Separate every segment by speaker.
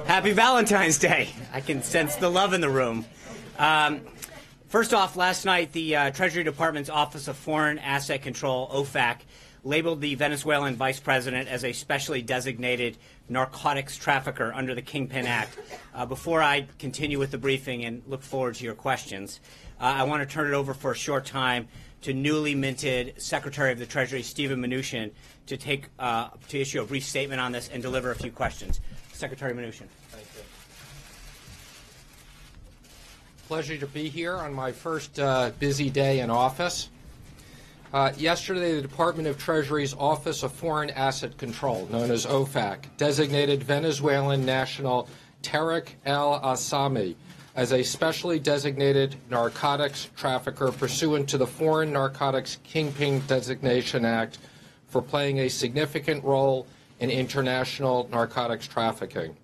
Speaker 1: Happy Valentine's Day. I can sense the love in the room. First off, last night, the Treasury Department's Office of Foreign Asset Control, OFAC, labeled the Venezuelan vice president as a specially designated narcotics trafficker under the Kingpin Act. Before I continue with the briefing and look forward to your questions, I want to turn it over for a short time to newly minted Secretary of the Treasury, Steven Mnuchin, to issue a brief statement on this and deliver a few questions. Secretary Mnuchin.
Speaker 2: Thank you. Pleasure to be here on my first busy day in office. Yesterday, the Department of Treasury's Office of Foreign Asset Control, known as OFAC, designated Venezuelan national Tarek El-Assami as a specially designated narcotics trafficker pursuant to the Foreign Narcotics Kingpin Designation Act for playing a significant role in international narcotics trafficking.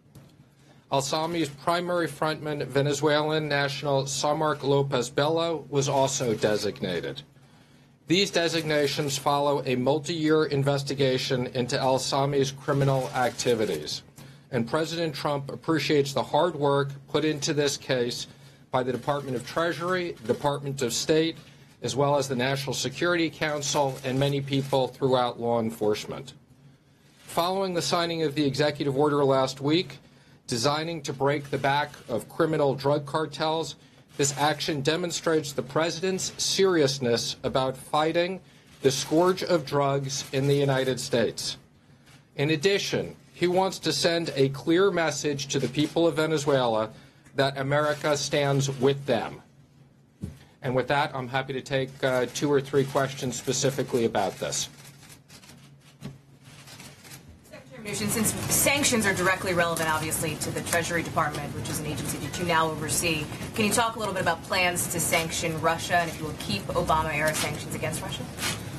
Speaker 2: Al-Sami's primary frontman, Venezuelan national Samark Lopez Bello, was also designated. These designations follow a multi-year investigation into Al-Sami's criminal activities, and President Trump appreciates the hard work put into this case by the Department of Treasury, the Department of State, as well as the National Security Council and many people throughout law enforcement. Following the signing of the executive order last week, designing to break the back of criminal drug cartels, this action demonstrates the President's seriousness about fighting the scourge of drugs in the United States. In addition, he wants to send a clear message to the people of Venezuela that America stands with them. And with that, I'm happy to take 2 or 3 questions specifically about this.
Speaker 3: Since sanctions are directly relevant, obviously, to the Treasury Department, which is an agency that you now oversee, can you talk a little bit about plans to sanction Russia and if you will keep Obama-era sanctions against Russia?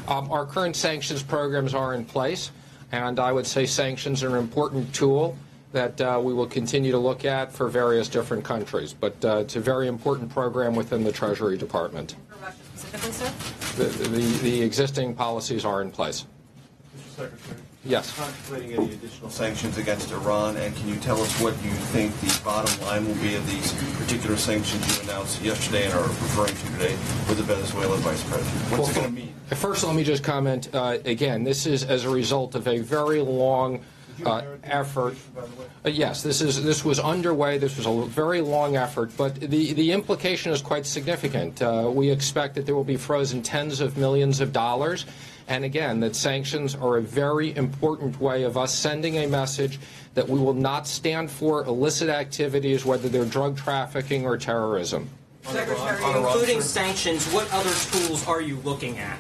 Speaker 2: Our current sanctions programs are in place, and I would say sanctions are an important tool that we will continue to look at for various different countries. But it's a very important program within the Treasury Department.
Speaker 3: For Russia specifically, sir?
Speaker 2: The existing policies are in place.
Speaker 4: Mr. Secretary.
Speaker 2: Yes.
Speaker 4: Contemplating any additional sanctions against Iran, and can you tell us what you think the bottom line will be of these particular sanctions you announced yesterday and are referring to today with the Venezuelan vice president? What's it going to mean?
Speaker 2: First, let me just comment, again, this is as a result of a very long effort. Yes, this was underway. This was a very long effort, but the implication is quite significant. We expect that there will be frozen tens of millions of dollars. And again, that sanctions are a very important way of us sending a message that we will not stand for illicit activities, whether they're drug trafficking or terrorism.
Speaker 5: Secretary, including sanctions, what other tools are you looking at?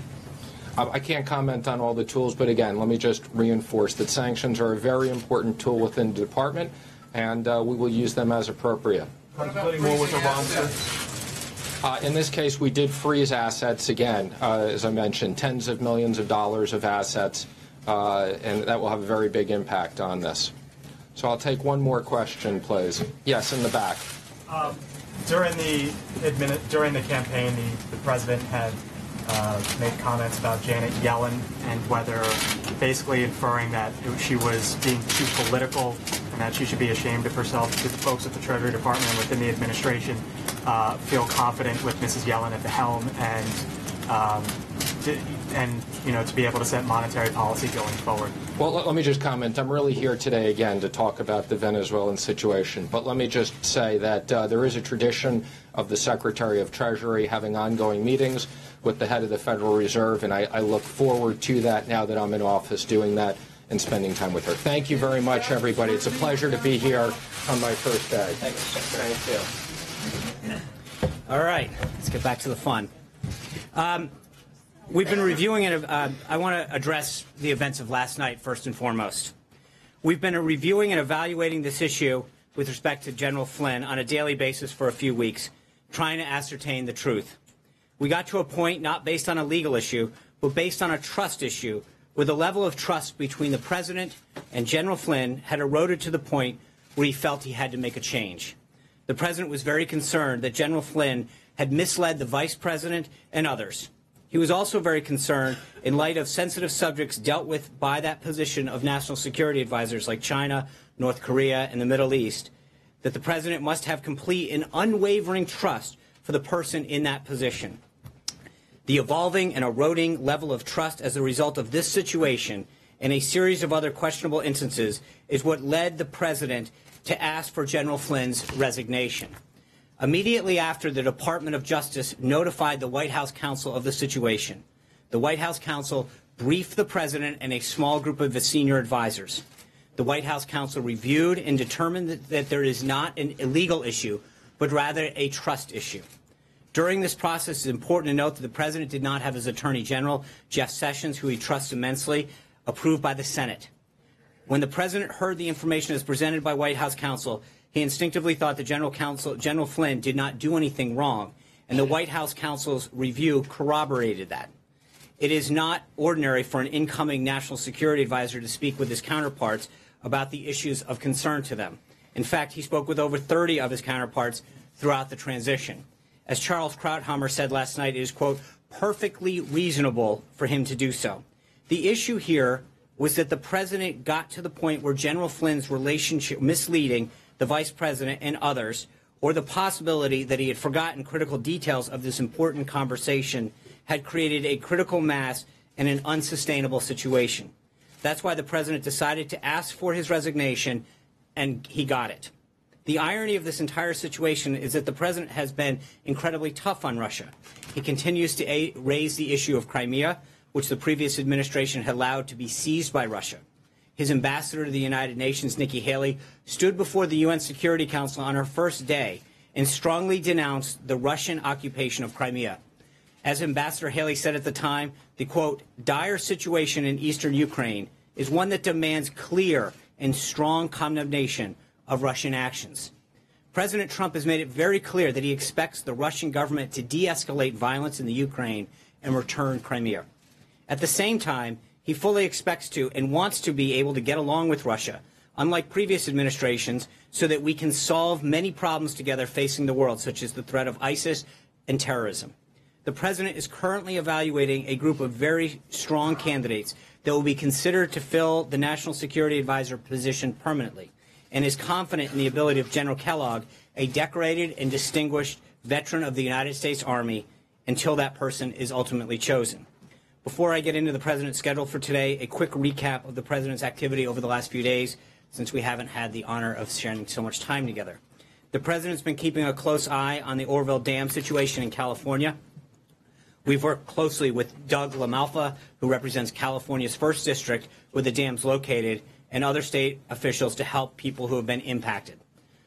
Speaker 2: I can't comment on all the tools, but again, let me just reinforce that sanctions are a very important tool within the department, and we will use them as appropriate.
Speaker 4: Contemplating more with Iran, sir?
Speaker 2: In this case, we did freeze assets again, as I mentioned, tens of millions of dollars of assets, and that will have a very big impact on this. So I'll take one more question, please. Yes, in the back.
Speaker 6: During the campaign, the president had made comments about Janet Yellen and whether basically inferring that she was being too political and that she should be ashamed of herself. Do the folks at the Treasury Department and within the administration feel confident with Mrs. Yellen at the helm and to be able to set monetary policy going forward?
Speaker 2: Well, let me just comment. I'm really here today again to talk about the Venezuelan situation. But let me just say that there is a tradition of the Secretary of Treasury having ongoing meetings with the head of the Federal Reserve, and I look forward to that now that I'm in office, doing that and spending time with her. Thank you very much, everybody. It's a pleasure to be here on my first day.
Speaker 1: Thank you. All right, let's get back to the fun. We've been reviewing it. I want to address the events of last night first and foremost. We've been reviewing and evaluating this issue with respect to General Flynn on a daily basis for a few weeks, trying to ascertain the truth. We got to a point not based on a legal issue, but based on a trust issue, where the level of trust between the President and General Flynn had eroded to the point where he felt he had to make a change. The President was very concerned that General Flynn had misled the Vice President and others. He was also very concerned in light of sensitive subjects dealt with by that position of national security advisors like China, North Korea, and the Middle East, that the president must have complete and unwavering trust for the person in that position. The evolving and eroding level of trust as a result of this situation and a series of other questionable instances is what led the president to ask for General Flynn's resignation. Immediately after the Department of Justice notified the White House counsel of the situation, the White House counsel briefed the president and a small group of his senior advisors. The White House counsel reviewed and determined that there is not an illegal issue, but rather a trust issue. During this process, it's important to note that the president did not have his Attorney General, Jeff Sessions, who he trusts immensely, approved by the Senate. When the president heard the information as presented by White House counsel, he instinctively thought that General Flynn did not do anything wrong, and the White House counsel's review corroborated that. It is not ordinary for an incoming national security advisor to speak with his counterparts about the issues of concern to them. In fact, he spoke with over 30 of his counterparts throughout the transition. As Charles Krauthammer said last night, it is, quote, perfectly reasonable for him to do so. The issue here was that the president got to the point where General Flynn's relationship misleading the vice president and others, or the possibility that he had forgotten critical details of this important conversation, had created a critical mass and an unsustainable situation. That's why the president decided to ask for his resignation, and he got it. The irony of this entire situation is that the president has been incredibly tough on Russia. He continues to raise the issue of Crimea, which the previous administration had allowed to be seized by Russia. His ambassador to the United Nations, Nikki Haley, stood before the UN Security Council on her first day and strongly denounced the Russian occupation of Crimea. As Ambassador Haley said at the time, the, quote, dire situation in eastern Ukraine is one that demands clear and strong condemnation of Russian actions. President Trump has made it very clear that he expects the Russian government to de-escalate violence in the Ukraine and return Crimea. At the same time, he fully expects to and wants to be able to get along with Russia, unlike previous administrations, so that we can solve many problems together facing the world, such as the threat of ISIS and terrorism. The president is currently evaluating a group of very strong candidates that will be considered to fill the National Security Advisor position permanently, and is confident in the ability of General Kellogg, a decorated and distinguished veteran of the United States Army, until that person is ultimately chosen. Before I get into the president's schedule for today, a quick recap of the president's activity over the last few days, since we haven't had the honor of sharing so much time together. The president's been keeping a close eye on the Oroville Dam situation in California. We've worked closely with Doug LaMalfa, who represents California's 1st District, where the dam's located, and other state officials to help people who have been impacted.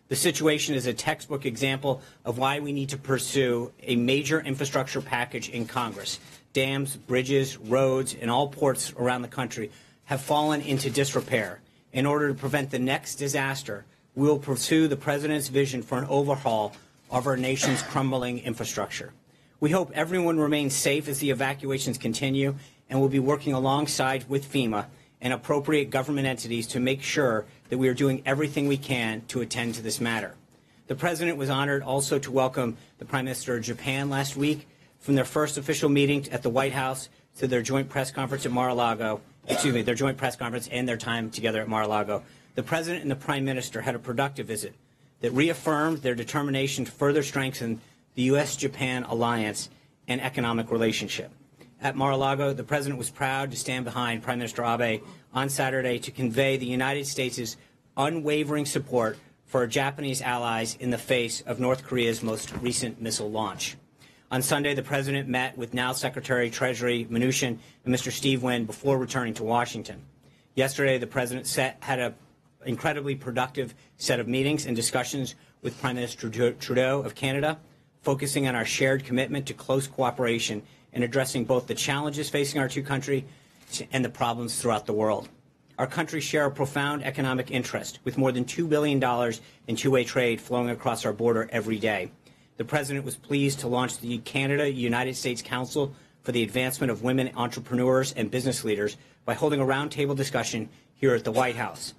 Speaker 1: The situation is a textbook example of why we need to pursue a major infrastructure package in Congress. Dams, bridges, roads, and all ports around the country have fallen into disrepair. In order to prevent the next disaster, we will pursue the president's vision for an overhaul of our nation's crumbling infrastructure. We hope everyone remains safe as the evacuations continue, and will be working alongside with FEMA and appropriate government entities to make sure that we are doing everything we can to attend to this matter. The president was honored also to welcome the Prime Minister of Japan last week from their first official meeting at the White House to their joint press conference at Mar-a-Lago, their joint press conference and their time together at Mar-a-Lago. The president and the Prime Minister had a productive visit that reaffirmed their determination to further strengthen the U.S.-Japan alliance and economic relationship. At Mar-a-Lago, the president was proud to stand behind Prime Minister Abe on Saturday to convey the United States' unwavering support for our Japanese allies in the face of North Korea's most recent missile launch. On Sunday, the president met with now Secretary Treasury Mnuchin and Mr. Steve Wynn before returning to Washington. Yesterday, the president had an incredibly productive set of meetings and discussions with Prime Minister Trudeau of Canada, focusing on our shared commitment to close cooperation in addressing both the challenges facing our two countries and the problems throughout the world. Our countries share a profound economic interest, with more than $2 billion in two-way trade flowing across our border every day. The president was pleased to launch the Canada-United States Council for the Advancement of Women Entrepreneurs and Business Leaders by holding a roundtable discussion here at the White House.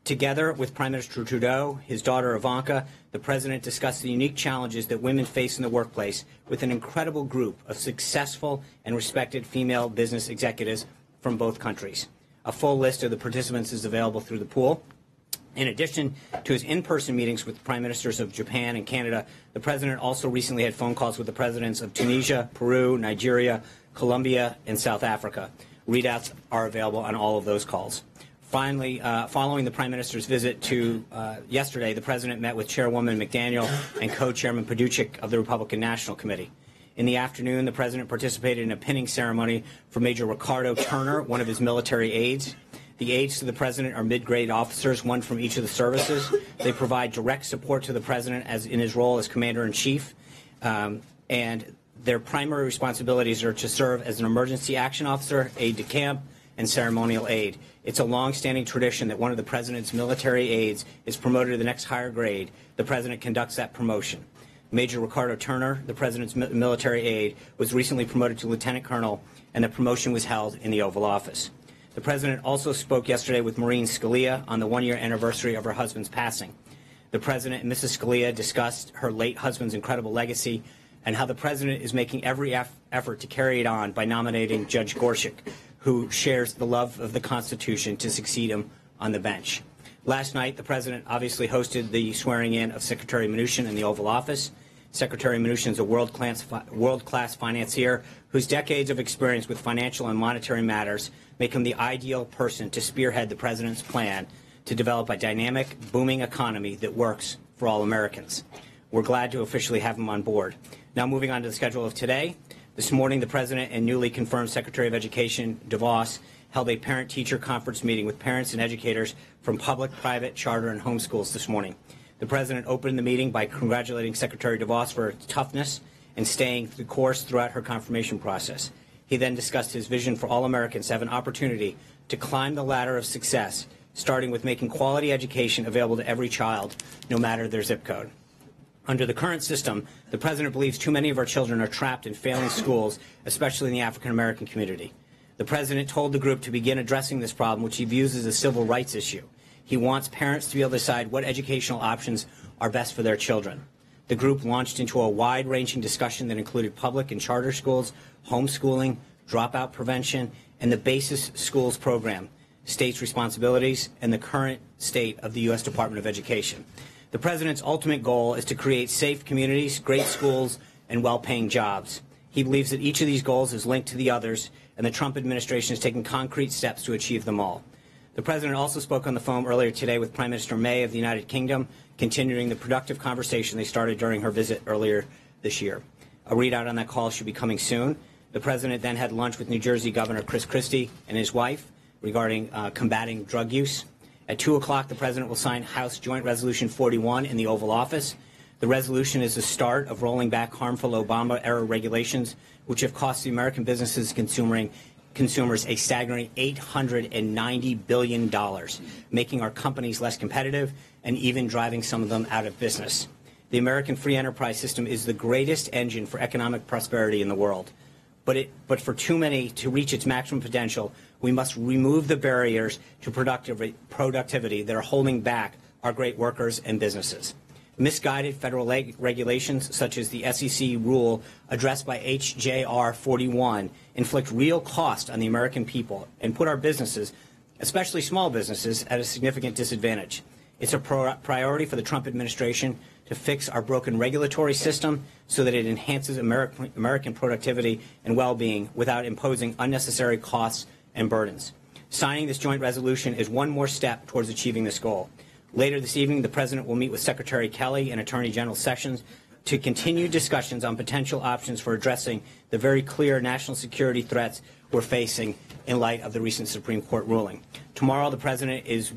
Speaker 1: Together with Prime Minister Trudeau, his daughter Ivanka, the president discussed the unique challenges that women face in the workplace with an incredible group of successful and respected female business executives from both countries. A full list of the participants is available through the pool. In addition to his in-person meetings with the prime ministers of Japan and Canada, the president also recently had phone calls with the presidents of Tunisia, Peru, Nigeria, Colombia, and South Africa. Readouts are available on all of those calls. Finally, following the prime minister's visit to yesterday, the president met with Chairwoman McDaniel and co-chairman Paduchik of the Republican National Committee. In the afternoon, the president participated in a pinning ceremony for Major Ricardo Turner, one of his military aides. The aides to the president are mid-grade officers, one from each of the services. They provide direct support to the president as in his role as commander-in-chief, and their primary responsibilities are to serve as an emergency action officer, aide-de-camp, and ceremonial aide. It's a long-standing tradition that one of the president's military aides is promoted to the next higher grade. The president conducts that promotion. Major Ricardo Turner, the president's military aide, was recently promoted to lieutenant colonel, and the promotion was held in the Oval Office. The president also spoke yesterday with Maureen Scalia on the one-year anniversary of her husband's passing. The president and Mrs. Scalia discussed her late husband's incredible legacy and how the president is making every effort to carry it on by nominating Judge Gorsuch, who shares the love of the Constitution, to succeed him on the bench. Last night, the president obviously hosted the swearing-in of Secretary Mnuchin in the Oval Office. Secretary Mnuchin is a world-class financier whose decades of experience with financial and monetary matters make him the ideal person to spearhead the president's plan to develop a dynamic, booming economy that works for all Americans. We're glad to officially have him on board. Now, moving on to the schedule of today. This morning, the president and newly confirmed Secretary of Education DeVos held a parent-teacher conference meeting with parents and educators from public, private, charter, and homeschools this morning. The president opened the meeting by congratulating Secretary DeVos for her toughness and staying the course throughout her confirmation process. He then discussed his vision for all Americans to have an opportunity to climb the ladder of success, starting with making quality education available to every child, no matter their zip code. Under the current system, the president believes too many of our children are trapped in failing schools, especially in the African-American community. The president told the group to begin addressing this problem, which he views as a civil rights issue. He wants parents to be able to decide what educational options are best for their children. The group launched into a wide-ranging discussion that included public and charter schools, homeschooling, dropout prevention, and the Basis Schools program, states' responsibilities, and the current state of the U.S. Department of Education. The president's ultimate goal is to create safe communities, great schools, and well-paying jobs. He believes that each of these goals is linked to the others, and the Trump administration is taking concrete steps to achieve them all. The president also spoke on the phone earlier today with Prime Minister May of the United Kingdom, continuing the productive conversation they started during her visit earlier this year. A readout on that call should be coming soon. The president then had lunch with New Jersey Governor Chris Christie and his wife regarding combating drug use. At 2 o'clock, the president will sign House Joint Resolution 41 in the Oval Office. The resolution is the start of rolling back harmful Obama-era regulations, which have cost the American businesses and consumers a staggering $890 billion, making our companies less competitive and even driving some of them out of business. The American free enterprise system is the greatest engine for economic prosperity in the world. But for too many to reach its maximum potential, we must remove the barriers to productivity that are holding back our great workers and businesses. Misguided federal regulations, such as the SEC rule addressed by HJR 41, inflict real cost on the American people and put our businesses, especially small businesses, at a significant disadvantage. It's a priority for the Trump administration to fix our broken regulatory system so that it enhances American productivity and well-being without imposing unnecessary costs and burdens. Signing this joint resolution is one more step towards achieving this goal. Later this evening, the president will meet with Secretary Kelly and Attorney General Sessions to continue discussions on potential options for addressing the very clear national security threats we're facing in light of the recent Supreme Court ruling. Tomorrow, the president is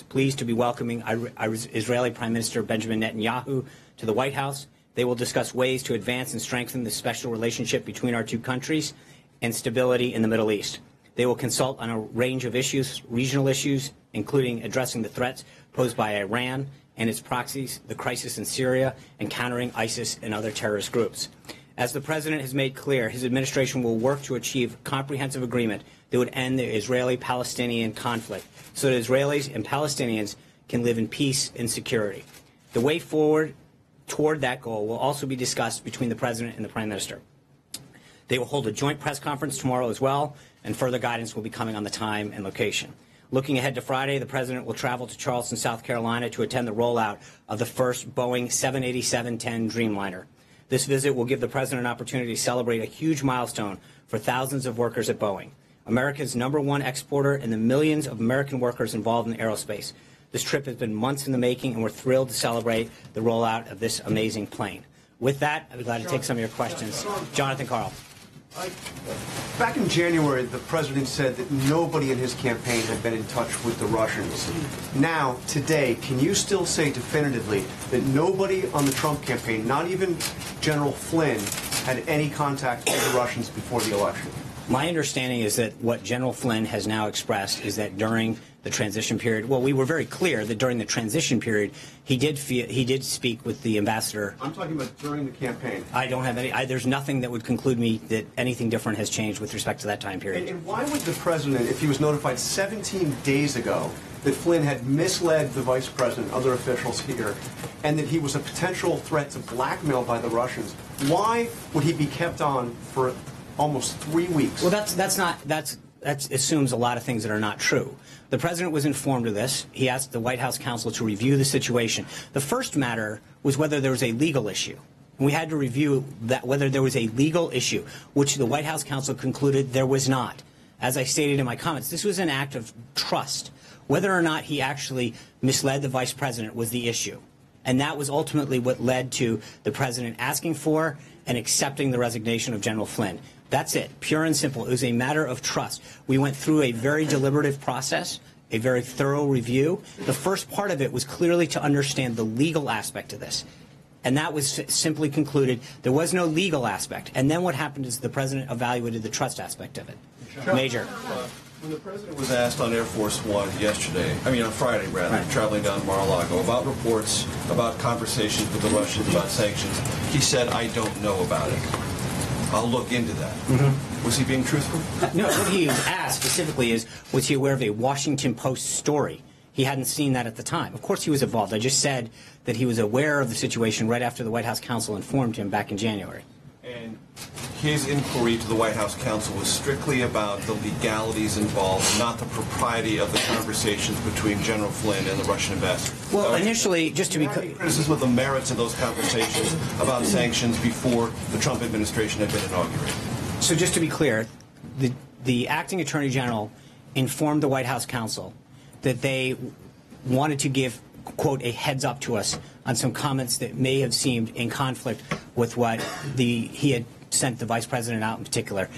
Speaker 1: pleased to be welcoming Israeli Prime Minister Benjamin Netanyahu to the White House. They will discuss ways to advance and strengthen the special relationship between our two countries and stability in the Middle East. They will consult on a range of issues, regional issues, including addressing the threats posed by Iran and its proxies, the crisis in Syria, and countering ISIS and other terrorist groups. As the president has made clear, his administration will work to achieve comprehensive agreement that would end the Israeli-Palestinian conflict so that Israelis and Palestinians can live in peace and security. The way forward toward that goal will also be discussed between the president and the prime minister. They will hold a joint press conference tomorrow as well, and further guidance will be coming on the time and location. Looking ahead to Friday, the President will travel to Charleston, South Carolina to attend the rollout of the first Boeing 787-10 Dreamliner. This visit will give the President an opportunity to celebrate a huge milestone for thousands of workers at Boeing, America's #1 exporter and the millions of American workers involved in aerospace. This trip has been months in the making, and we're thrilled to celebrate the rollout of this amazing plane. With that, I'd be glad to take some of your questions. Jonathan Karl.
Speaker 7: Back in January, the president said that nobody in his campaign had been in touch with the Russians. Now, today, can you still say definitively that nobody on the Trump campaign, not even General Flynn, had any contact with the Russians before the election?
Speaker 1: My understanding is that what General Flynn has now expressed is that during the transition period, well, we were very clear that during the transition period, he did speak with the ambassador.
Speaker 7: I'm talking about during the campaign.
Speaker 1: I don't have any. There's nothing that would conclude me that anything different has changed with respect to that time period.
Speaker 7: And why would the president, if he was notified 17 days ago that Flynn had misled the vice president, other officials here, and that he was a potential threat to blackmail by the Russians, why would he be kept on for almost 3 weeks?
Speaker 1: Well, that assumes a lot of things that are not true. The president was informed of this. He asked the White House counsel to review the situation. The first matter was whether there was a legal issue. And we had to review that whether there was a legal issue, which the White House counsel concluded there was not. As I stated in my comments, this was an act of trust. Whether or not he actually misled the vice president was the issue. And that was ultimately what led to the president asking for and accepting the resignation of General Flynn. That's it, pure and simple. It was a matter of trust. We went through a very deliberative process, a very thorough review. The first part of it was clearly to understand the legal aspect of this. And that was simply concluded there was no legal aspect. And then what happened is the president evaluated the trust aspect of it. Major.
Speaker 4: When the president was asked on Air Force One on Friday rather, traveling down to Mar-a-Lago, about reports, about conversations with the Russians about sanctions, he said, "I don't know about it. I'll look into that." Mm-hmm. Was he being truthful?
Speaker 1: No, what he was asked specifically is, was he aware of a Washington Post story? He hadn't seen that at the time. Of course he was involved. I just said that he was aware of the situation right after the White House counsel informed him back in January.
Speaker 4: And his inquiry to the White House counsel was strictly about the legalities involved, not the propriety of the conversations between General Flynn and the Russian ambassador.
Speaker 1: Well, initially, just to be clear,
Speaker 4: criticism of the merits of those conversations about sanctions before the Trump administration had been inaugurated.
Speaker 1: So just to be clear, the acting attorney general informed the White House counsel that they wanted to give, quote, a heads up to us on some comments that may have seemed in conflict with what he had sent the vice president out in particular.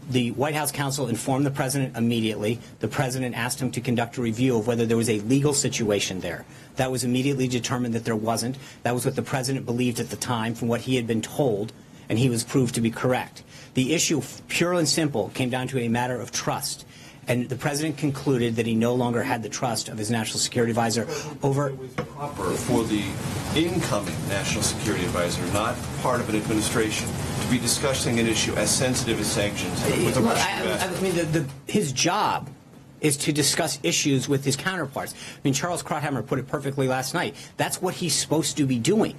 Speaker 1: The White House counsel informed the president immediately. The president asked him to conduct a review of whether there was a legal situation there. That was immediately determined that there wasn't. That was what the president believed at the time from what he had been told, and he was proved to be correct. The issue, pure and simple, came down to a matter of trust. And the president concluded that he no longer had the trust of his national security advisor over.
Speaker 4: It was proper for the incoming national security advisor, not part of an administration, to be discussing an issue as sensitive as sanctions with the Russian ambassador.
Speaker 1: His job is to discuss issues with his counterparts. I mean, Charles Krauthammer put it perfectly last night. That's what he's supposed to be doing.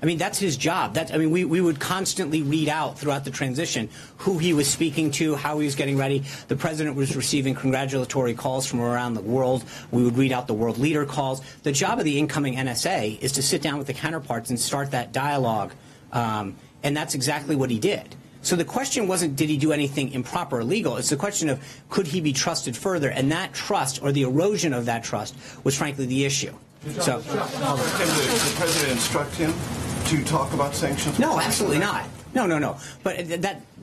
Speaker 1: I mean, that's his job. We would constantly read out throughout the transition who he was speaking to, how he was getting ready. The president was receiving congratulatory calls from around the world. We would read out the world leader calls. The job of the incoming NSA is to sit down with the counterparts and start that dialogue, and that's exactly what he did. So the question wasn't did he do anything improper or illegal. It's the question of could he be trusted further, and that trust or the erosion of that trust was frankly the issue. So,
Speaker 4: did the president instruct him to talk about sanctions?
Speaker 1: No, absolutely not. No. But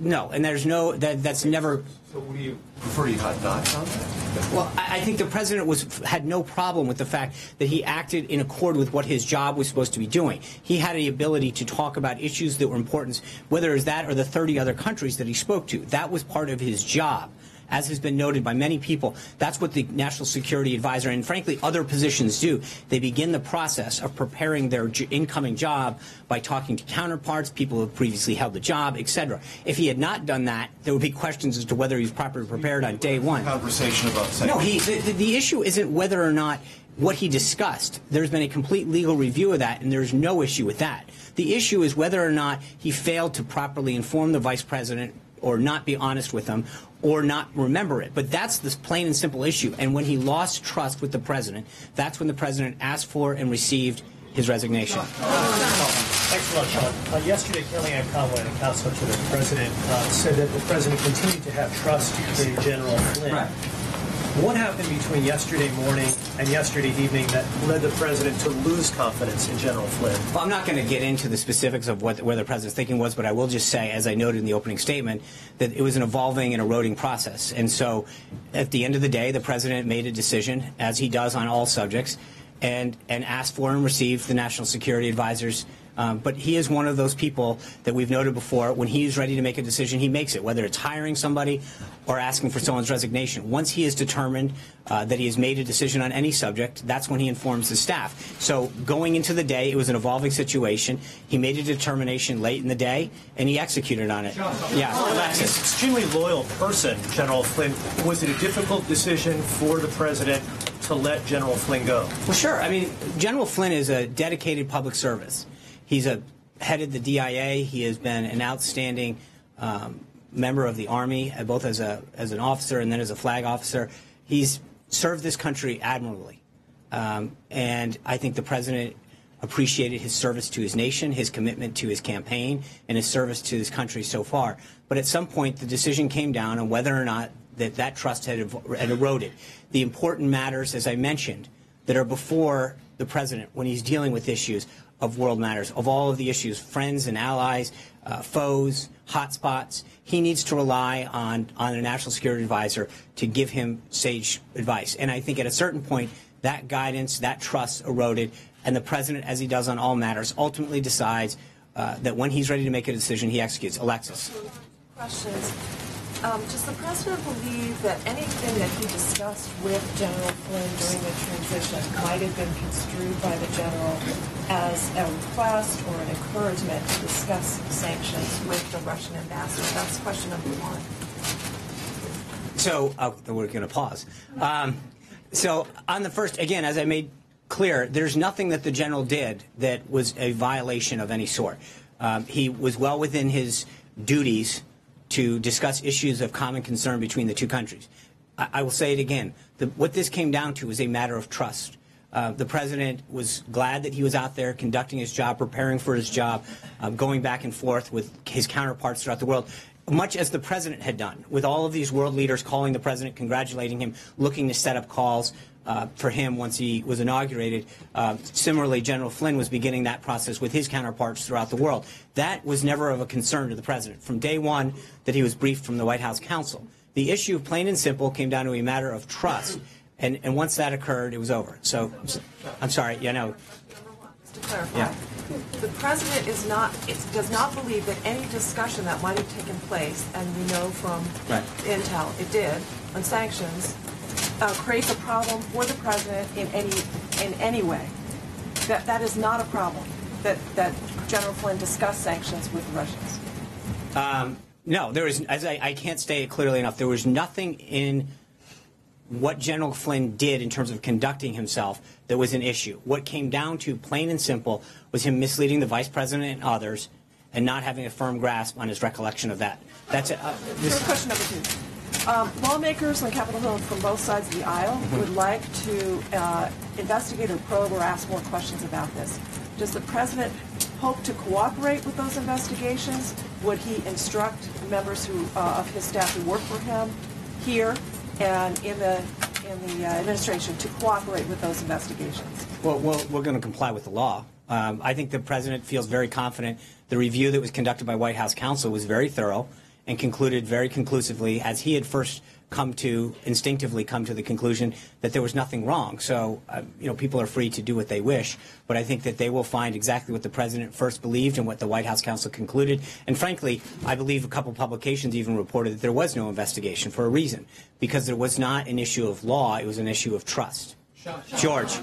Speaker 1: no, and there's no, that's never.
Speaker 4: So would you prefer he had not done that?
Speaker 1: Well, I think the president had no problem with the fact that he acted in accord with what his job was supposed to be doing. He had the ability to talk about issues that were important, whether it's that or the 30 other countries that he spoke to. That was part of his job. As has been noted by many people, that's what the National Security Advisor and, frankly, other positions do. They begin the process of preparing their incoming job by talking to counterparts, people who have previously held the job, etc. If he had not done that, there would be questions as to whether he was properly prepared on day one.
Speaker 4: Conversation about sanctions.
Speaker 1: No, the issue isn't whether or not what he discussed. There's been a complete legal review of that, and there's no issue with that. The issue is whether or not he failed to properly inform the vice president not be honest with them or not remember it. But that's the plain and simple issue. And when he lost trust with the president, that's when the president asked for and received his resignation.
Speaker 8: Thanks a lot, Sean. Yesterday, Kellyanne Conway, the counsel to the president, said that the president continued to have trust in General Flynn.
Speaker 1: Right.
Speaker 8: What happened between yesterday morning and yesterday evening that led the president to lose confidence in General Flynn?
Speaker 1: Well, I'm not going to get into the specifics of where the president's thinking was, but I will just say, as I noted in the opening statement, that it was an evolving and eroding process. And so at the end of the day, the president made a decision, as he does on all subjects, and asked for and received the national security advisors. But he is one of those people that we've noted before. When he is ready to make a decision, he makes it, whether it's hiring somebody or asking for someone's resignation. Once he is determined that he has made a decision on any subject, that's when he informs his staff. So going into the day, it was an evolving situation. He made a determination late in the day, and he executed on it. Yeah,
Speaker 8: Alexis, an extremely loyal person, General Flynn. Was it a difficult decision for the president to let General Flynn go?
Speaker 1: Well, sure. I mean, General Flynn is a dedicated public service. He's headed the DIA. He has been an outstanding member of the Army, both as an officer and then as a flag officer. He's served this country admirably. And I think the president appreciated his service to his nation, his commitment to his campaign, and his service to his country so far. But at some point, the decision came down on whether or not that trust had eroded. The important matters, as I mentioned, that are before the president when he's dealing with issues of world matters, of all of the issues, friends and allies, foes, hotspots. He needs to rely on a national security advisor to give him sage advice. And I think at a certain point, that guidance, that trust eroded, and the president, as he does on all matters, ultimately decides that when he's ready to make a decision, he executes. Alexis.
Speaker 9: Questions. Does the president believe that anything that he discussed with General Flynn during the transition might have been construed by the general as a request or an encouragement to discuss sanctions with the Russian ambassador? That's question number one.
Speaker 1: So we're going to pause. So on the first, again, as I made clear, there's nothing that the general did that was a violation of any sort. He was well within his duties to discuss issues of common concern between the two countries. I will say it again. What this came down to is a matter of trust. The president was glad that he was out there conducting his job, preparing for his job, going back and forth with his counterparts throughout the world, much as the president had done, with all of these world leaders calling the president, congratulating him, looking to set up calls for him once he was inaugurated. Similarly, General Flynn was beginning that process with his counterparts throughout the world. That was never of a concern to the president from day one that he was briefed from the White House counsel. The issue, plain and simple, came down to a matter of trust. And once that occurred, it was over. So, I'm sorry,
Speaker 9: Number one, just to clarify, the president does not believe that any discussion that might have taken place, and we know from intel it did, on sanctions, creates a problem for the president in any way. That is not a problem that General Flynn discussed sanctions with the Russians.
Speaker 1: No, there is. As I can't state it clearly enough. There was nothing in what General Flynn did in terms of conducting himself that was an issue. What came down to, plain and simple, was him misleading the vice president and others, and not having a firm grasp on his recollection of that. That's it.
Speaker 9: Question number two. Lawmakers on Capitol Hill from both sides of the aisle would like to investigate or probe or ask more questions about this. Does the president hope to cooperate with those investigations? Would he instruct members of his staff who work for him here and in the administration to cooperate with those investigations?
Speaker 1: Well, we're going to comply with the law. I think the president feels very confident. The review that was conducted by White House counsel was very thorough and concluded very conclusively, as he had first instinctively come to the conclusion that there was nothing wrong. So, people are free to do what they wish, but I think that they will find exactly what the president first believed and what the White House counsel concluded. And frankly, I believe a couple publications even reported that there was no investigation for a reason, because there was not an issue of law, it was an issue of trust. George.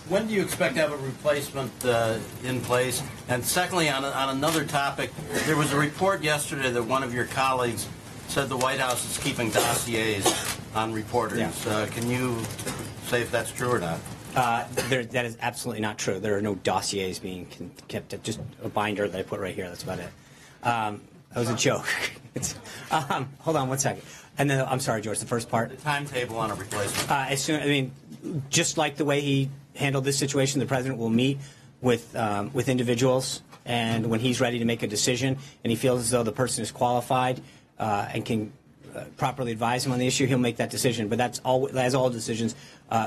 Speaker 10: When do you expect to have a replacement in place? And secondly, on another topic, there was a report yesterday that one of your colleagues said the White House is keeping dossiers on reporters. Yeah. Can you say if that's true or not?
Speaker 1: That is absolutely not true. There are no dossiers being kept. Just a binder that I put right here. That's about it. That was a joke. Hold on one second. And then, I'm sorry, George, the first part?
Speaker 10: The timetable on a replacement.
Speaker 1: Just like the way he handled this situation, the president will meet with individuals, and when he's ready to make a decision and he feels as though the person is qualified and can properly advise him on the issue, he'll make that decision. But that's all, as all decisions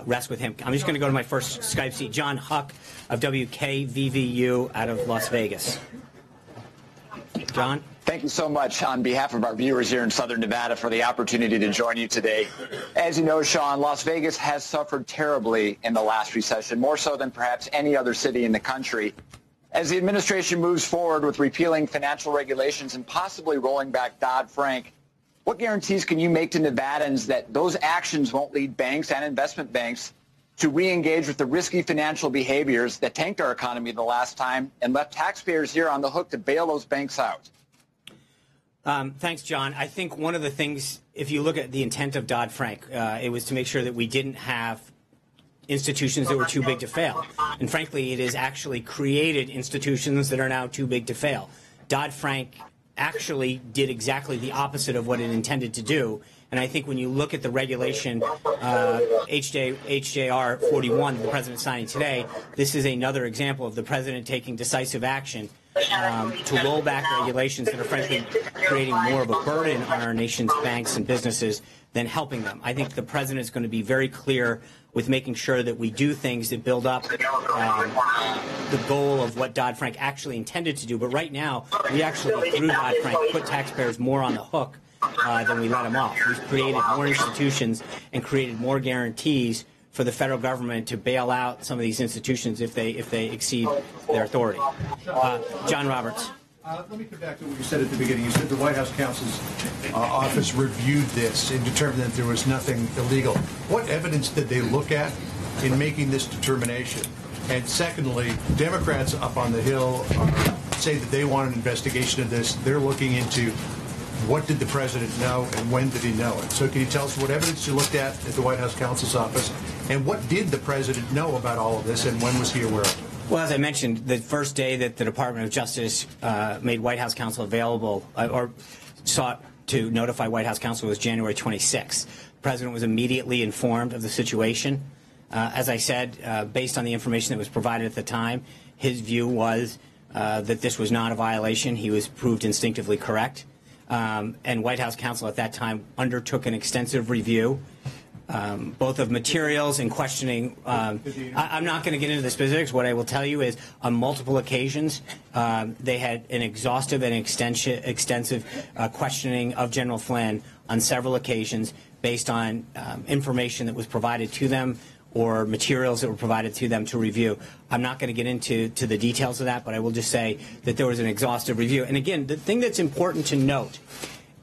Speaker 1: rest with him. I'm just going to go to my first Skype seat. John Huck of WKVVU out of Las Vegas. John?
Speaker 11: Thank you so much on behalf of our viewers here in Southern Nevada for the opportunity to join you today. As you know, Sean, Las Vegas has suffered terribly in the last recession, more so than perhaps any other city in the country. As the administration moves forward with repealing financial regulations and possibly rolling back Dodd-Frank, what guarantees can you make to Nevadans that those actions won't lead banks and investment banks to re-engage with the risky financial behaviors that tanked our economy the last time and left taxpayers here on the hook to bail those banks out?
Speaker 1: Thanks, John. I think one of the things, if you look at the intent of Dodd-Frank, it was to make sure that we didn't have institutions that were too big to fail. And frankly, it has actually created institutions that are now too big to fail. Dodd-Frank actually did exactly the opposite of what it intended to do. And I think when you look at the regulation, HJR 41, that the president is signing today, this is another example of the president taking decisive action to roll back regulations that are frankly creating more of a burden on our nation's banks and businesses than helping them. I think the president is going to be very clear with making sure that we do things that build up the goal of what Dodd-Frank actually intended to do. But right now, we actually, through Dodd-Frank, put taxpayers more on the hook than we let them off. We've created more institutions and created more guarantees for the federal government to bail out some of these institutions if they exceed their authority. John Roberts.
Speaker 12: Let me come back to what you said at the beginning. You said the White House counsel's office reviewed this and determined that there was nothing illegal. What evidence did they look at in making this determination? And secondly, Democrats up on the Hill say that they want an investigation of this. They're looking into what did the president know and when did he know it. So can you tell us what evidence you looked at the White House counsel's office, and what did the president know about all of this, and when was he aware of it?
Speaker 1: Well, as I mentioned, the first day that the Department of Justice made White House counsel available or sought to notify White House counsel was January 26th. The president was immediately informed of the situation. As I said, based on the information that was provided at the time, his view was that this was not a violation. He was proved instinctively correct. And White House counsel at that time undertook an extensive review, both of materials and questioning. I'm not going to get into the specifics. What I will tell you is on multiple occasions, they had an exhaustive and extensive questioning of General Flynn on several occasions based on information that was provided to them or materials that were provided to them to review. I'm not going to get into the details of that, but I will just say that there was an exhaustive review. And again, the thing that's important to note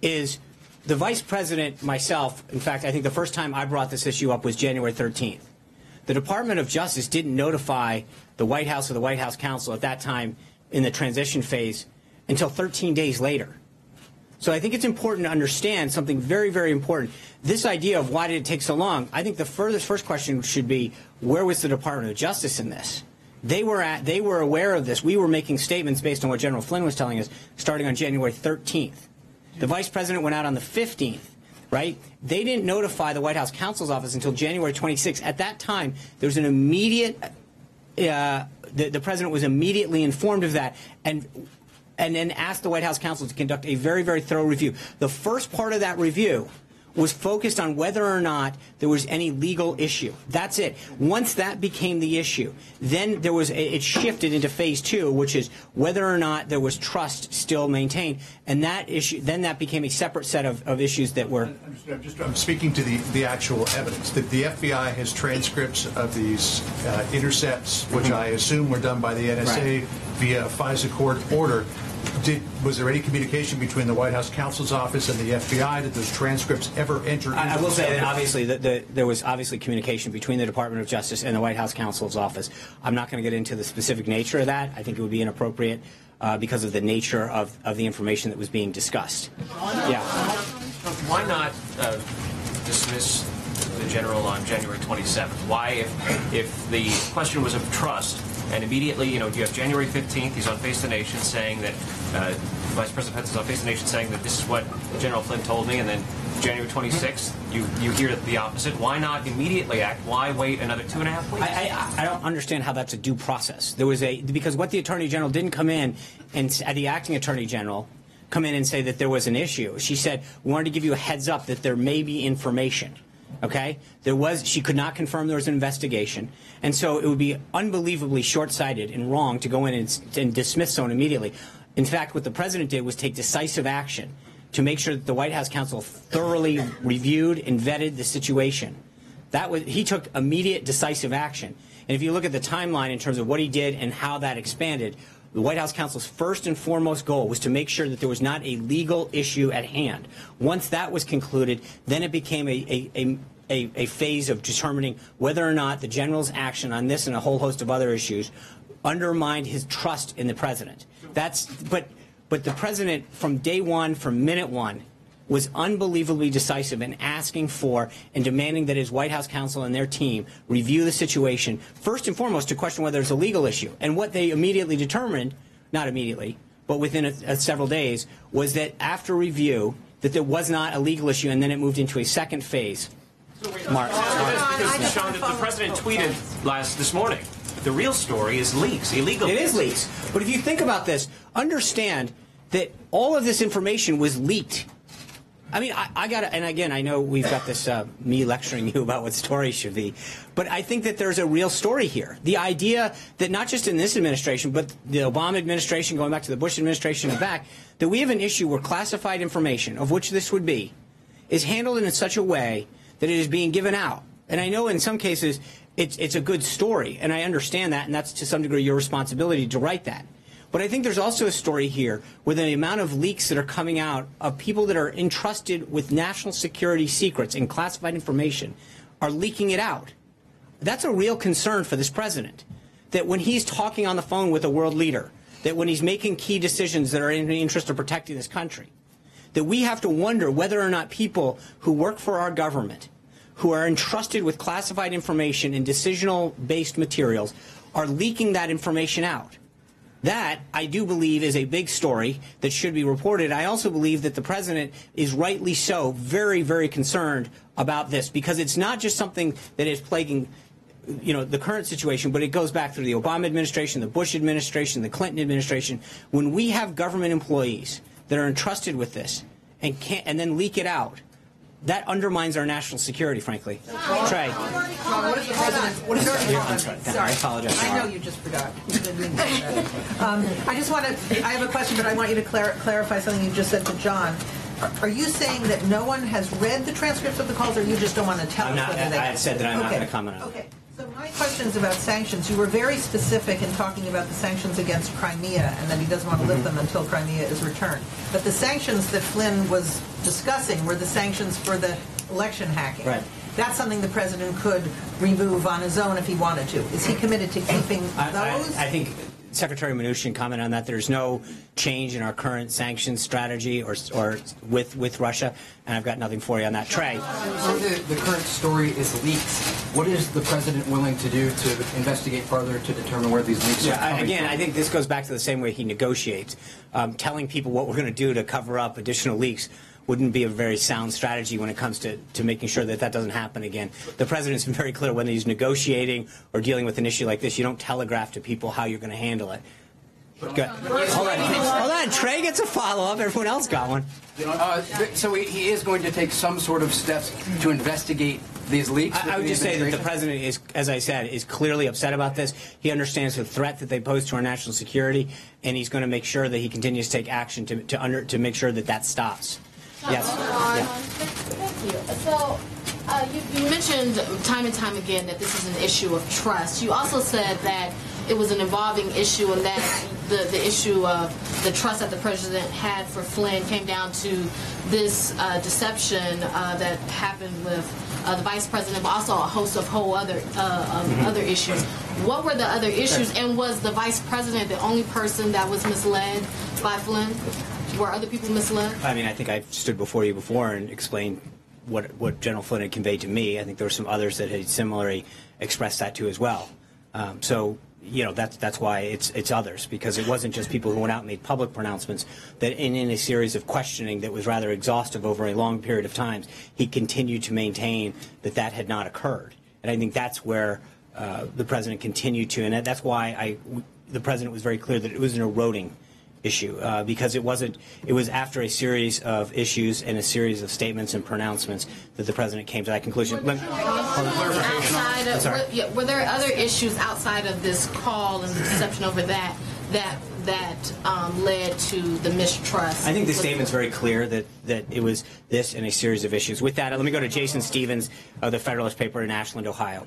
Speaker 1: is the vice president, myself, in fact, I think the first time I brought this issue up was January 13th. The Department of Justice didn't notify the White House or the White House counsel at that time in the transition phase until 13 days later. So I think it's important to understand something very, very important. This idea of why did it take so long, I think the first question should be, where was the Department of Justice in this? They were aware of this. We were making statements based on what General Flynn was telling us starting on January 13th. The vice president went out on the 15th, right? They didn't notify the White House counsel's office until January 26th. At that time, there was an immediate, the president was immediately informed of that and then asked the White House counsel to conduct a very, very thorough review. The first part of that review was focused on whether or not there was any legal issue. That's it. Once that became the issue, then it shifted into phase two, which is whether or not there was trust still maintained. And that issue, then that became a separate set of issues that were.
Speaker 12: I'm speaking to the actual evidence. The FBI has transcripts of these intercepts, which I assume were done by the NSA via FISA court order. Was there any communication between the White House counsel's office and the FBI? Did those transcripts ever enter into
Speaker 1: I will say that obviously there was obviously communication between the Department of Justice and the White House counsel's office. I'm not going to get into the specific nature of that. I think it would be inappropriate because of the nature of the information that was being discussed.
Speaker 13: Why not dismiss the general on January 27th? Why, if the question was of trust, and immediately, you have January 15th, he's on Face the Nation saying that, Vice President Pence is on Face the Nation saying that this is what General Flynn told me, and then January 26th, you hear the opposite. Why not immediately act? Why wait another 2.5 weeks?
Speaker 1: I don't understand how that's a due process. Because what the Attorney General didn't come in, and the acting Attorney General come in and say that there was an issue. She said, we wanted to give you a heads up that there may be information. Okay? She could not confirm there was an investigation. And so it would be unbelievably short-sighted and wrong to go in and dismiss someone immediately. In fact, what the President did was take decisive action to make sure that the White House counsel thoroughly reviewed and vetted the situation. He took immediate decisive action. And if you look at the timeline in terms of what he did and how that expanded, the White House counsel's first and foremost goal was to make sure that there was not a legal issue at hand. Once that was concluded, then it became a phase of determining whether or not the general's action on this and a whole host of other issues undermined his trust in the president. But the president, from day one, from minute one, was unbelievably decisive in asking for and demanding that his White House counsel and their team review the situation, first and foremost to question whether it's a legal issue. And what they immediately determined, not immediately, but within several days, was that after review, that there was not a legal issue, and then it moved into a second phase. Mark.
Speaker 13: Because, Sean, the president tweeted this morning, the real story is leaks, illegal leaks.
Speaker 1: It is leaks. But if you think about this, understand that all of this information was leaked. I mean, I got to, and again, I know we've got this, me lecturing you about what stories should be, but I think that there's a real story here. The idea that not just in this administration, but the Obama administration, going back to the Bush administration and back, that we have an issue where classified information, of which this would be, is handled in such a way that it is being given out. And I know in some cases it's a good story, and I understand that, and that's to some degree your responsibility to write that. But I think there's also a story here where the amount of leaks that are coming out of people that are entrusted with national security secrets and classified information are leaking it out. That's a real concern for this president, that when he's talking on the phone with a world leader, that when he's making key decisions that are in the interest of protecting this country, that we have to wonder whether or not people who work for our government, who are entrusted with classified information and decisional-based materials, are leaking that information out. That, I do believe, is a big story that should be reported. I also believe that the president is rightly so very, very concerned about this, because it's not just something that is plaguing the current situation, but it goes back through the Obama administration, the Bush administration, the Clinton administration. When we have government employees that are entrusted with this and then leak it out, that undermines our national security, frankly. Trey.
Speaker 14: What is the president?
Speaker 1: Sorry, I apologize.
Speaker 14: I know you just forgot. I have a question, but I want you to clarify something you just said to John. Are you saying that no one has read the transcripts of the calls, or you just don't want to tell us whether they...
Speaker 1: I said that I'm not going to comment on it.
Speaker 14: Okay. So my question is about sanctions. You were very specific in talking about the sanctions against Crimea, and that he doesn't want to lift them until Crimea is returned. But the sanctions that Flynn was discussing were the sanctions for the election hacking.
Speaker 1: Right.
Speaker 14: That's something the president could remove on his own if he wanted to. Is he committed to keeping those?
Speaker 1: I think Secretary Mnuchin commented on that. There's no change in our current sanctions strategy or with Russia, and I've got nothing for you on that. Trey.
Speaker 15: The current story is leaks. What is the president willing to do to investigate further to determine where these leaks are coming from?
Speaker 1: I think this goes back to the same way he negotiates. Telling people what we're going to do to cover up additional leaks wouldn't be a very sound strategy when it comes to making sure that doesn't happen again. The president's been very clear when he's negotiating or dealing with an issue like this, you don't telegraph to people how you're going to handle it. Good. Hold on. Trey gets a follow-up. Everyone else got one.
Speaker 15: So he is going to take some sort of steps to investigate these leaks?
Speaker 1: I would just say that the president is, as I said, is clearly upset about this. He understands the threat that they pose to our national security, and he's going to make sure that he continues to take action to make sure that stops. Yes.
Speaker 16: Thank you. So you mentioned time and time again that this is an issue of trust. You also said that it was an evolving issue, and that the issue of the trust that the president had for Flynn came down to this deception that happened with the vice president, but also a host of other issues. What were the other issues, and was the vice president the only person that was misled by Flynn? Were other people misled?
Speaker 1: I mean, I think I stood before you before and explained what General Flynn had conveyed to me. I think there were some others that had similarly expressed that to as well. So, that's why it's others, because it wasn't just people who went out and made public pronouncements, that in a series of questioning that was rather exhaustive over a long period of time, he continued to maintain that had not occurred. And I think that's where the president continued to, and that's why the president was very clear that it was an eroding issue, because it was after a series of issues and a series of statements and pronouncements that the president came to that conclusion.
Speaker 16: Were there other issues outside of this call and the deception over that led to the mistrust?
Speaker 1: I think the statement's very clear that it was this and a series of issues. With that, let me go to Jason Stevens of the Federalist paper in Ashland, Ohio.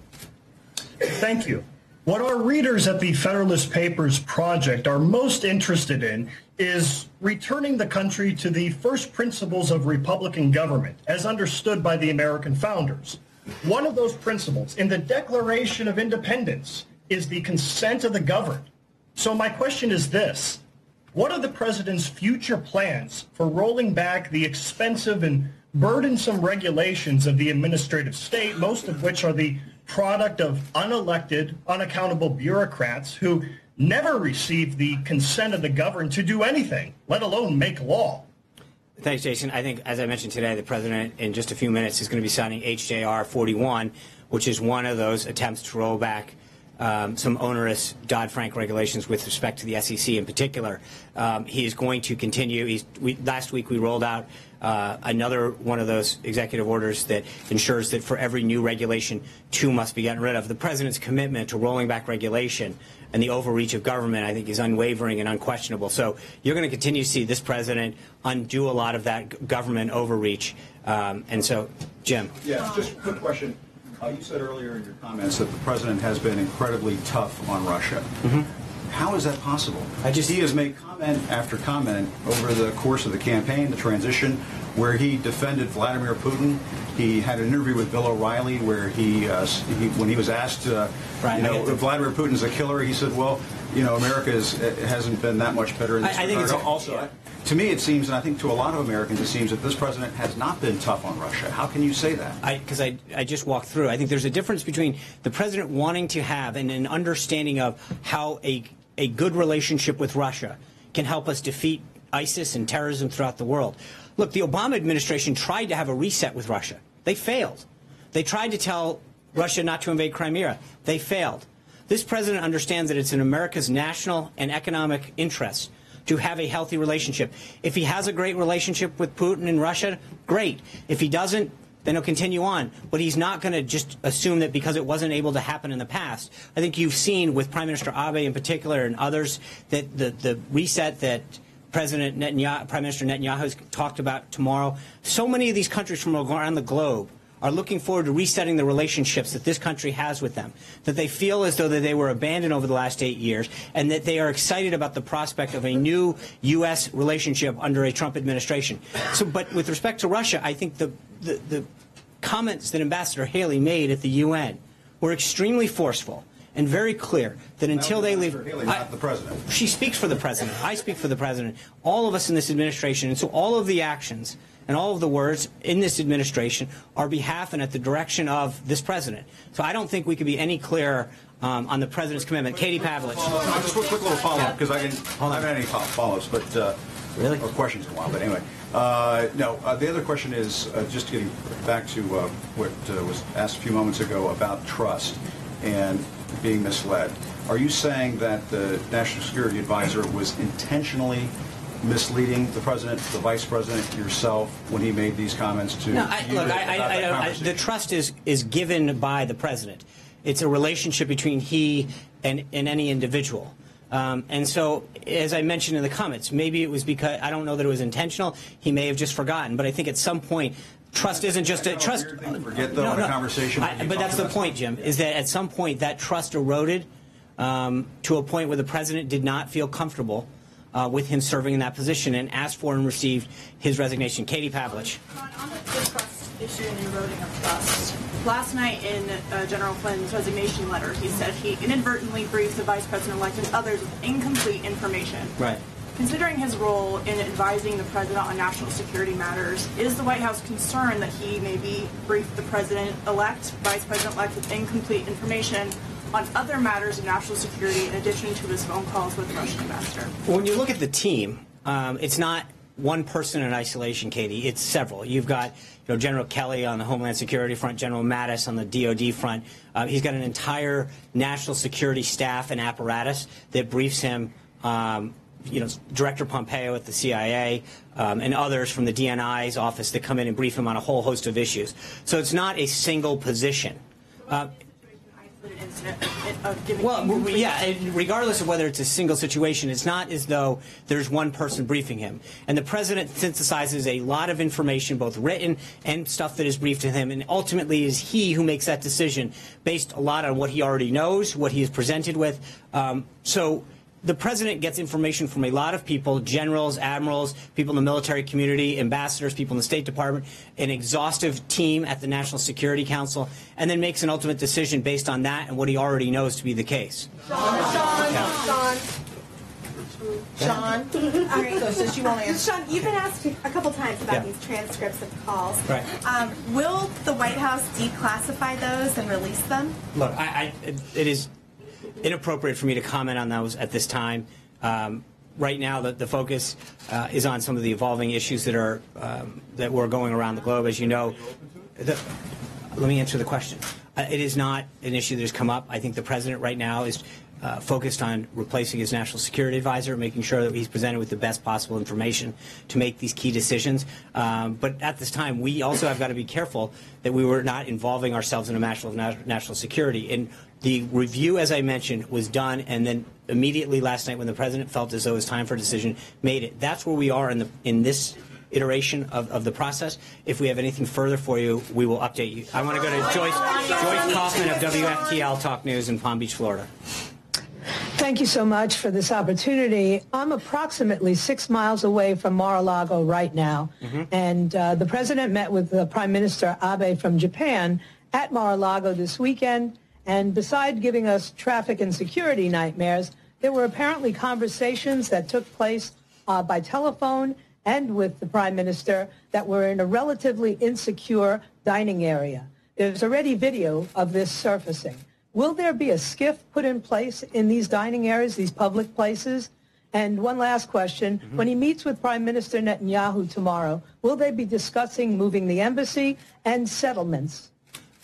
Speaker 17: Thank you. What our readers at the Federalist Papers Project are most interested in is returning the country to the first principles of Republican government, as understood by the American founders. One of those principles in the Declaration of Independence is the consent of the governed. So my question is this: what are the president's future plans for rolling back the expensive and burdensome regulations of the administrative state, most of which are the product of unelected, unaccountable bureaucrats who never received the consent of the governed to do anything, let alone make law?
Speaker 1: Thanks, Jason. I think, as I mentioned today, the president in just a few minutes is going to be signing H.J.R. 41, which is one of those attempts to roll back some onerous Dodd-Frank regulations with respect to the SEC in particular. He is going to continue. Last week we rolled out another one of those executive orders that ensures that for every new regulation, 2 must be gotten rid of. The president's commitment to rolling back regulation and the overreach of government, I think, is unwavering and unquestionable. So you're going to continue to see this president undo a lot of that government overreach. And so, Jim.
Speaker 18: Yeah, just a quick question. You said earlier in your comments that the president has been incredibly tough on Russia.
Speaker 1: Mm-hmm.
Speaker 18: How is that possible? He has made comment after comment over the course of the campaign, the transition, where he defended Vladimir Putin. He had an interview with Bill O'Reilly where when he was asked, Vladimir Putin's a killer, he said, well, America hasn't been that much better in this regard. To me, it seems, and I think to a lot of Americans, it seems that this president has not been tough on Russia. How can you say that?
Speaker 1: Because I just walked through. I think there's a difference between the president wanting to have an understanding of how a good relationship with Russia can help us defeat ISIS and terrorism throughout the world. Look, the Obama administration tried to have a reset with Russia. They failed. They tried to tell Russia not to invade Crimea. They failed. This president understands that it's in America's national and economic interest to have a healthy relationship. If he has a great relationship with Putin and Russia, great. If he doesn't, then he'll continue on. But he's not going to just assume that because it wasn't able to happen in the past. I think you've seen with Prime Minister Abe in particular and others that the reset that Prime Minister Netanyahu has talked about tomorrow, so many of these countries from around the globe are looking forward to resetting the relationships that this country has with them, that they feel as though that they were abandoned over the last 8 years, and that they are excited about the prospect of a new U.S. relationship under a Trump administration. But with respect to Russia, I think the comments that Ambassador Haley made at the UN were extremely forceful and very clear that until they leave...
Speaker 18: Haley, not the president.
Speaker 1: She speaks for the president. I speak for the president. All of us in this administration, and so all of the actions and all of the words in this administration are behalf and at the direction of this president. So I don't think we could be any clearer on the president's commitment. Katie Pavlich.
Speaker 18: Just a quick little follow-up, because I haven't had any follow-ups, but
Speaker 1: really?
Speaker 18: Or questions in a while. But anyway, the other question is just getting back to what was asked a few moments ago about trust and being misled. Are you saying that the National Security Advisor was intentionally misleading the president, the vice president, yourself, when he made these comments to you?
Speaker 1: The trust is given by the president. It's a relationship between he and any individual. And so, as I mentioned in the comments, maybe it was because, I don't know that it was intentional. He may have just forgotten. But I think at some point, trust isn't just a trust.
Speaker 18: Forget though in a conversation.
Speaker 1: But that's the point, Jim, is that at some point that trust eroded to a point where the president did not feel comfortable with him serving in that position and asked for and received his resignation. Katie Pavlich.
Speaker 9: On the trust issue and eroding of trust, last night in General Flynn's resignation letter, he said he inadvertently briefed the vice president-elect and others with incomplete information.
Speaker 1: Right.
Speaker 9: Considering his role in advising the president on national security matters, is the White House concerned that he maybe briefed the president-elect, vice president-elect with incomplete information on other matters of national security in addition to his phone calls with the Russian ambassador?
Speaker 1: When you look at the team, it's not one person in isolation, Katie. It's several. You've got General Kelly on the Homeland Security front, General Mattis on the DOD front. He's got an entire national security staff and apparatus that briefs him. Director Pompeo at the CIA and others from the DNI's office that come in and brief him on a whole host of issues. So it's not a single position. Regardless of whether it's a single situation, it's not as though there's one person briefing him. And the president synthesizes a lot of information, both written and stuff that is briefed to him, and ultimately is he who makes that decision based a lot on what he already knows, what he is presented with. So the president gets information from a lot of people, generals, admirals, people in the military community, ambassadors, people in the State Department, an exhaustive team at the National Security Council, and then makes an ultimate decision based on that and what he already knows to be the case.
Speaker 19: Sean. All right.
Speaker 14: So since you won't answer.
Speaker 19: Sean, you've been asked a couple times about these transcripts of calls.
Speaker 1: Right.
Speaker 19: Will the White House declassify those and release them?
Speaker 1: Look, it is inappropriate for me to comment on those at this time. Right now, the focus is on some of the evolving issues that are that were going around the globe. As you know, let me answer the question. It is not an issue that has come up. I think the president right now is focused on replacing his national security advisor, making sure that he's presented with the best possible information to make these key decisions. But at this time, we also have got to be careful that we were not involving ourselves in a matter of national security. And the review, as I mentioned, was done, and then immediately last night when the president felt as though it was time for a decision, made it. That's where we are in this iteration of the process. If we have anything further for you, we will update you. I want to go to Joyce Kaufman of WFTL Talk News in Palm Beach, Florida.
Speaker 20: Thank you so much for this opportunity. I'm approximately 6 miles away from Mar-a-Lago right now, and the president met with the Prime Minister Abe from Japan at Mar-a-Lago this weekend, and besides giving us traffic and security nightmares, there were apparently conversations that took place by telephone and with the Prime Minister that were in a relatively insecure dining area. There's already video of this surfacing. Will there be a skiff put in place in these dining areas, these public places? And one last question. When he meets with Prime Minister Netanyahu tomorrow, will they be discussing moving the embassy and settlements?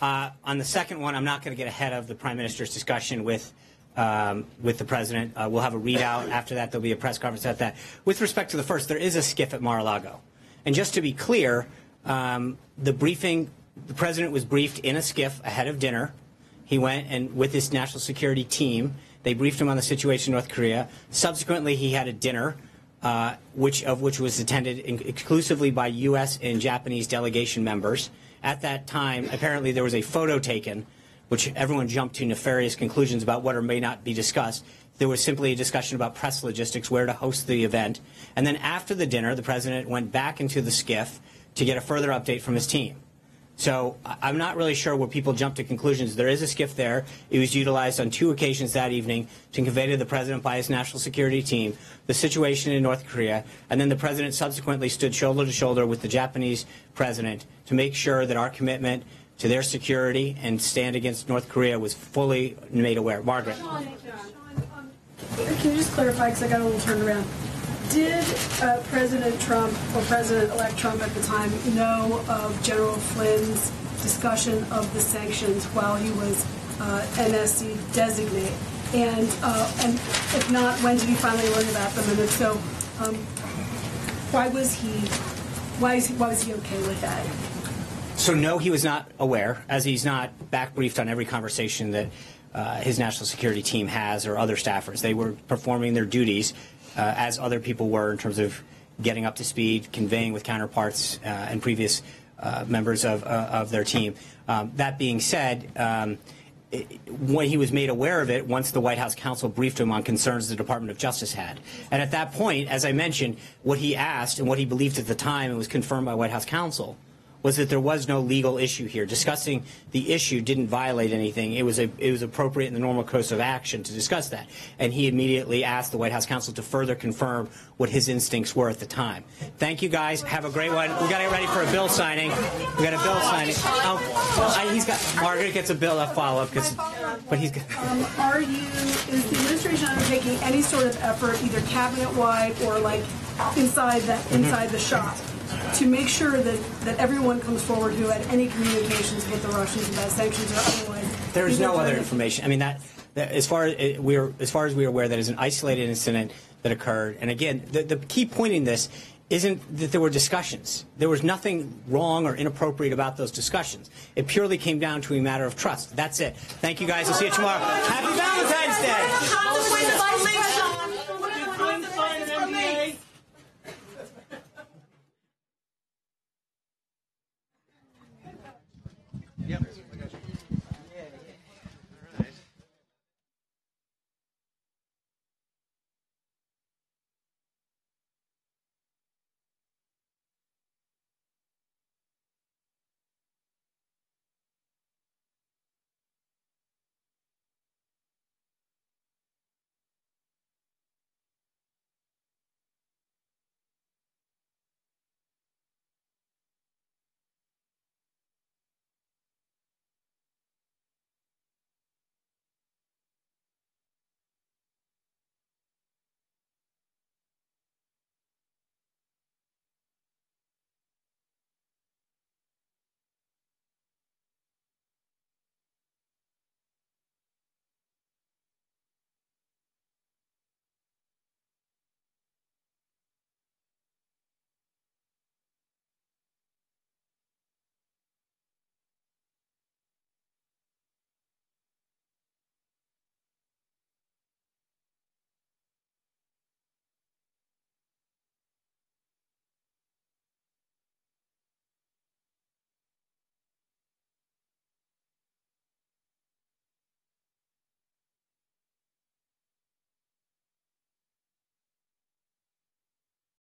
Speaker 1: On the second one, I'm not going to get ahead of the Prime Minister's discussion with the president. We'll have a readout. After that, there'll be a press conference at that. With respect to the first, there is a skiff at Mar-a-Lago. And just to be clear, the president was briefed in a skiff ahead of dinner. He went and with his national security team, they briefed him on the situation in North Korea. Subsequently, he had a dinner, which was attended exclusively by U.S. and Japanese delegation members. At that time, apparently there was a photo taken, which everyone jumped to nefarious conclusions about what or may not be discussed. There was simply a discussion about press logistics, where to host the event. And then after the dinner, the president went back into the skiff to get a further update from his team. So I'm not really sure where people jump to conclusions. There is a skiff there. It was utilized on 2 occasions that evening to convey to the president by his national security team the situation in North Korea. And then the president subsequently stood shoulder to shoulder with the Japanese president to make sure that our commitment to their security and stand against North Korea was fully made aware. Margaret.
Speaker 21: Can you just clarify, because I got a little turned around. Did President Trump, or President-elect Trump at the time, know of General Flynn's discussion of the sanctions while he was NSC designate? And if not, when did he finally learn about them? And if so, why was he okay with that?
Speaker 1: So no, he was not aware, as he's not back briefed on every conversation that his national security team has or other staffers. They were performing their duties as other people were in terms of getting up to speed, conveying with counterparts and previous members of their team. That being said, when he was made aware of it, once the White House counsel briefed him on concerns the Department of Justice had. And at that point, as I mentioned, what he asked and what he believed at the time and was confirmed by White House counsel was that there was no legal issue here. Discussing the issue didn't violate anything. It was appropriate in the normal course of action to discuss that. And he immediately asked the White House counsel to further confirm what his instincts were at the time. Thank you, guys. Have a great one. We got to get ready for a bill signing. We got a bill signing. Margaret gets a bill follow-up, but he's got.
Speaker 21: Is the administration undertaking any sort of effort, either cabinet-wide or like inside the shop, to make sure that everyone comes forward who had any communications with the Russians about sanctions or otherwise?
Speaker 1: There is no other information. I mean, that as far as we are aware, that is an isolated incident that occurred. And again, the key point in this isn't that there were discussions. There was nothing wrong or inappropriate about those discussions. It purely came down to a matter of trust. That's it. Thank you, guys. I'll see you tomorrow. Happy Valentine's Day.